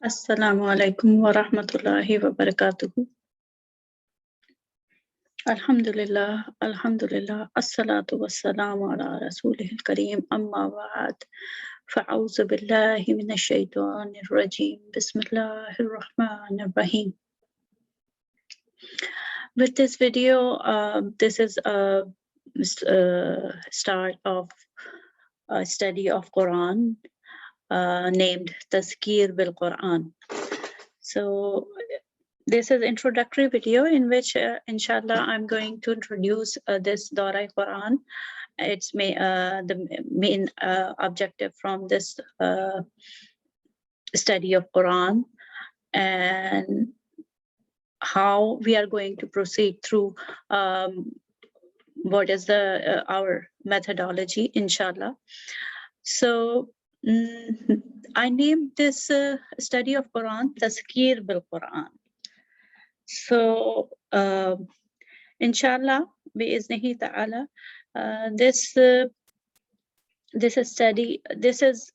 Assalamu alaikum wa rahmatullahi wa barakatuhu. Alhamdulillah, Alhamdulillah, Assalatu wassalamu ala Rasulihil Kareem, amma ba'd. Fa'auzu billahi minash shaitanir rajim. Bismillahir Rahmanir Rahim. With this video, this is a start of a study of Quran named Tazkeer Bil Quran. So this is introductory video in which inshallah I'm going to introduce this Daura-e Quran. It's the main objective from this study of Quran, and how we are going to proceed through what is the our methodology, inshallah. So I named this study of Quran Tazkeer Bil Quran. So inshallah, bi'iznihi ta'ala, this study, this is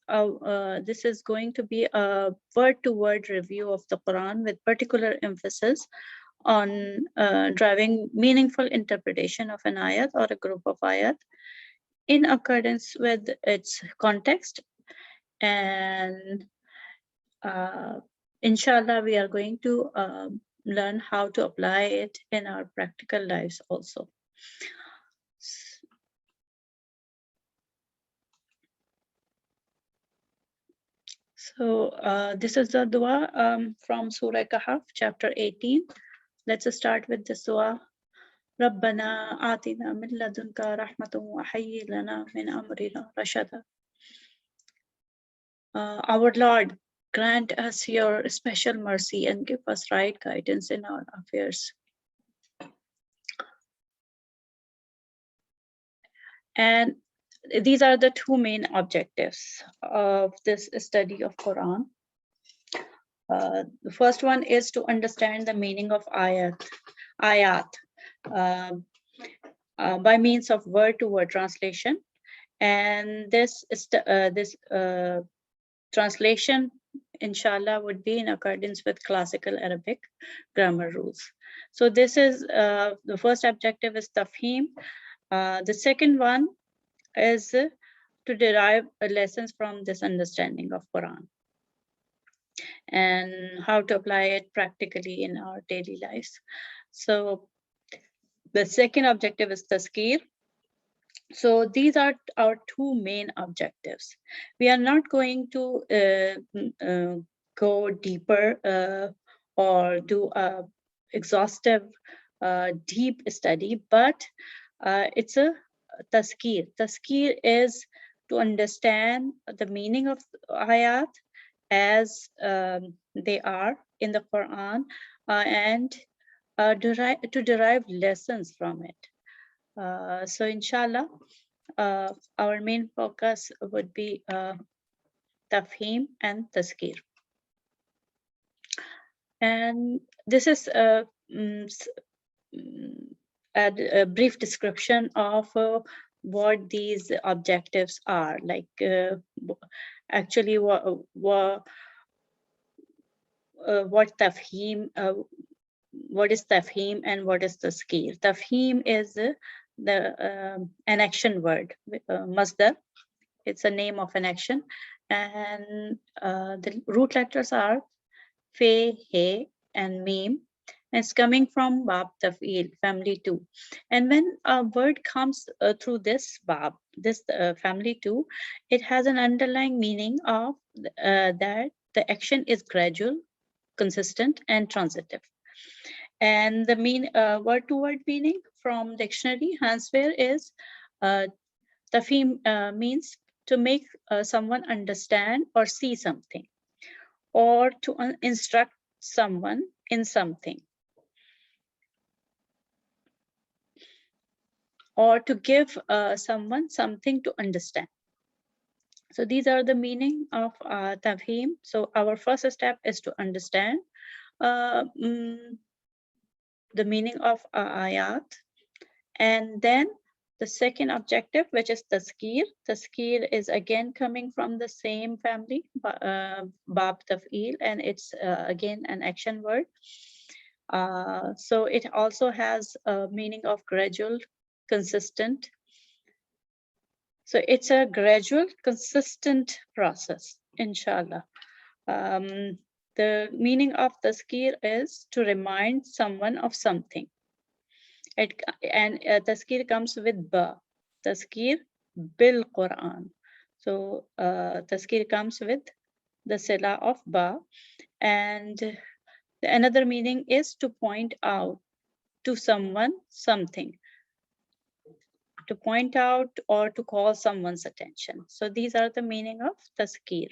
going to be a word-to-word review of the Quran with particular emphasis on driving meaningful interpretation of an ayat or a group of ayat in accordance with its context. And inshallah, we are going to learn how to apply it in our practical lives also. So this is the dua from Surah Kahf, chapter 18. Let's start with this dua. رَبَّنَا آتِنَا مِن لَدُنْكَ رَحْمَةً وَهَيِّئْ لَنَا مِنْ أَمْرِنَا رَشَدًا. Our Lord, grant us your special mercy and give us right guidance in our affairs. And these are the two main objectives of this study of Quran. The first one is to understand the meaning of ayat by means of word-to-word translation. And this translation, inshallah, would be in accordance with classical Arabic grammar rules. So this is the first objective is tafhim. The second one is to derive lessons from this understanding of Quran and how to apply it practically in our daily lives. So the second objective is tazkeer. So these are our two main objectives. We are not going to go deeper or do a exhaustive deep study, but it's a tazkeer. Tazkeer is to understand the meaning of ayat as they are in the Quran and to derive lessons from it. So inshallah, our main focus would be tafheem and tazkeer. And this is a brief description of what these objectives are. Like actually what tafheem, what is tafheem and what is tazkeer? Tafheem is an action word, masdar. It's a name of an action, and the root letters are fe, he, and mim. And it's coming from bab taf'il, family 2. And when a word comes through this bab, this family 2, it has an underlying meaning of that the action is gradual, consistent, and transitive. And the word-to-word meaning from dictionary Hanswehr is tafhim means to make someone understand or see something, or to instruct someone in something, or to give someone something to understand. So these are the meaning of tafhim. So our first step is to understand the meaning of ayat, and then The second objective, which is Tazkeer. Tazkeer is again coming from the same family, Bab Taf'il, and it's again an action word. So it also has a meaning of gradual, consistent. So it's a gradual, consistent process, inshallah. The meaning of Tazkeer is to remind someone of something. Tazkeer comes with ba. Tazkeer Bil Quran. So Tazkeer comes with the sila of ba. And another meaning is to point out to someone something. To point out or to call someone's attention. So these are the meaning of Tazkeer.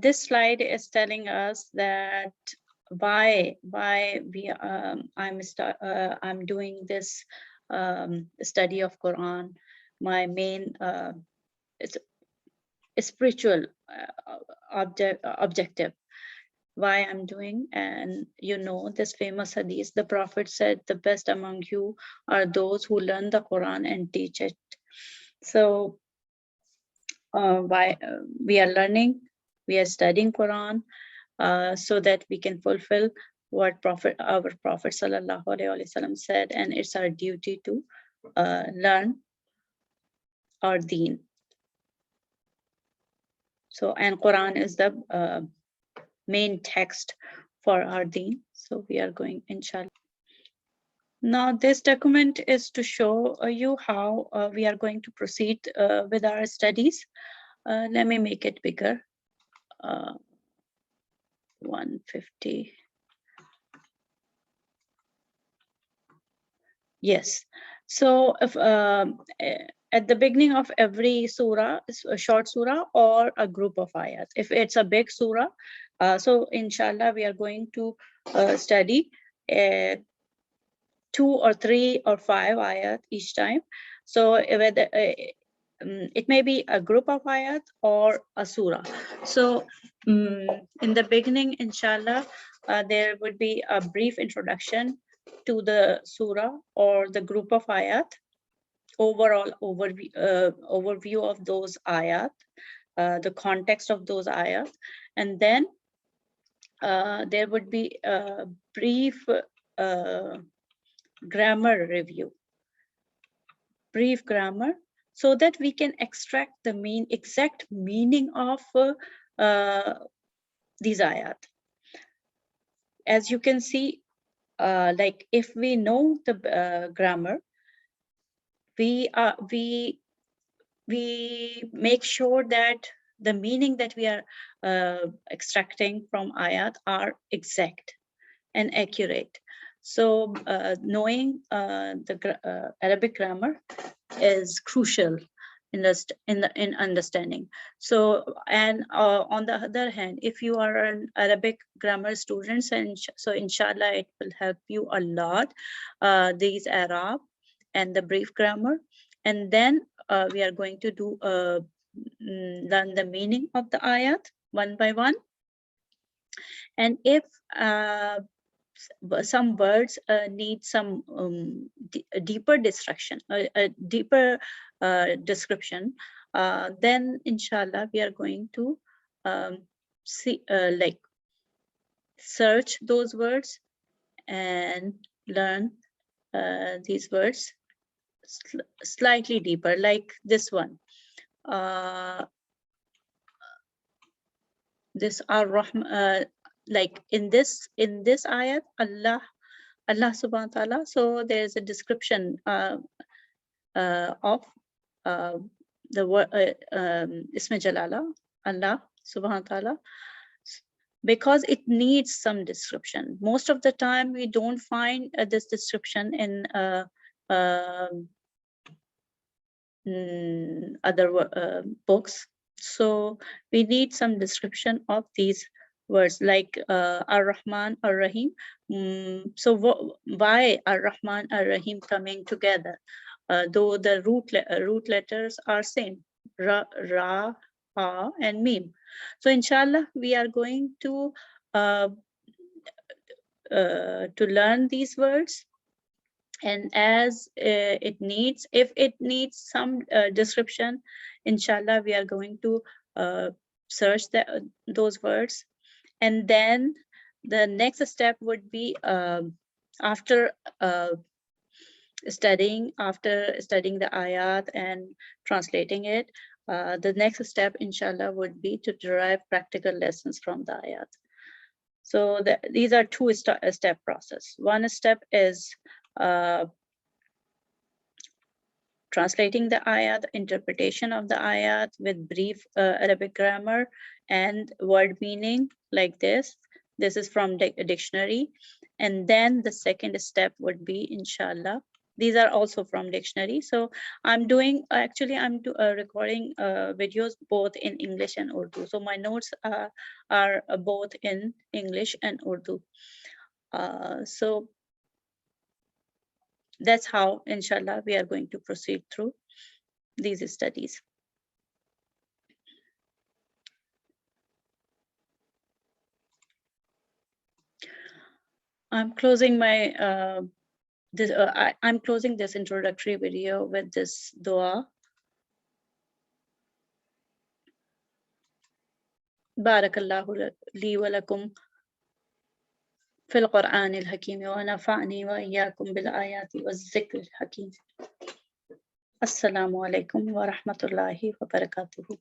This slide is telling us that why we I'm doing this study of Quran. My main spiritual objective. Why I'm doing, and you know this famous hadith, the Prophet said, the best among you are those who learn the Quran and teach it. So why we are learning, we are studying Quran so that we can fulfill what our Prophet sallallahu alaihi wasallam said, and it's our duty to learn our deen. So, and Quran is the main text for our deen. So we are going, inshallah. Now this document is to show you how we are going to proceed with our studies. Let me make it bigger. 150. Yes. So if at the beginning of every surah, a short surah or a group of ayat. If it's a big surah, so inshallah we are going to study 2 or 3 or 5 ayat each time. So whether it may be a group of ayat or a surah. So in the beginning, inshallah, there would be a brief introduction to the surah or the group of ayat, overall overview of those ayat, the context of those ayat, and then there would be a brief grammar review, brief grammar, so that we can extract the exact meaning of these ayat. As you can see, like if we know the grammar, we make sure that the meaning that we are extracting from ayat are exact and accurate. So knowing the Arabic grammar is crucial in understanding. So, and on the other hand, if you are an Arabic grammar student, and so inshallah it will help you a lot, these Arab and the brief grammar, and then we are going to do learn the meaning of the ayat one by one. And if some words need some deeper description, then inshallah we are going to see like search those words and learn these words slightly deeper, like this one. This Ar-Rahman, like in this ayat, Allah subhanahu wa ta'ala. So there's a description of the word Ism Jalala, Allah subhanahu wa ta'ala, because it needs some description. Most of the time we don't find this description in other books. So we need some description of these words, like Ar-Rahman, Ar-Rahim. So why Ar-Rahman, Ar-Rahim coming together? Though the root letters are same, Ra, Ha, and Mim. So inshallah, we are going to to learn these words. And as it needs, if it needs some description, inshallah, we are going to search those words. And then the next step would be after studying the ayat and translating it, the next step, inshallah, would be to derive practical lessons from the ayat. So these are two step process. One step is translating the ayat, interpretation of the ayat with brief Arabic grammar and word meaning like this. This is from the dictionary. And then the second step would be, inshallah, these are also from dictionary. So I'm doing, actually I'm recording videos both in English and Urdu. So my notes are both in English and Urdu. So that's how, inshallah, we are going to proceed through these studies. I'm closing my I'm closing this introductory video with this dua. Barakallahu li wa lakum fil Quran al-Hakim wa nafa'ni wa iyyakum bil ayati wa zikr al-Hakim. Assalamu alaikum wa rahmatullahi wa barakatuhu.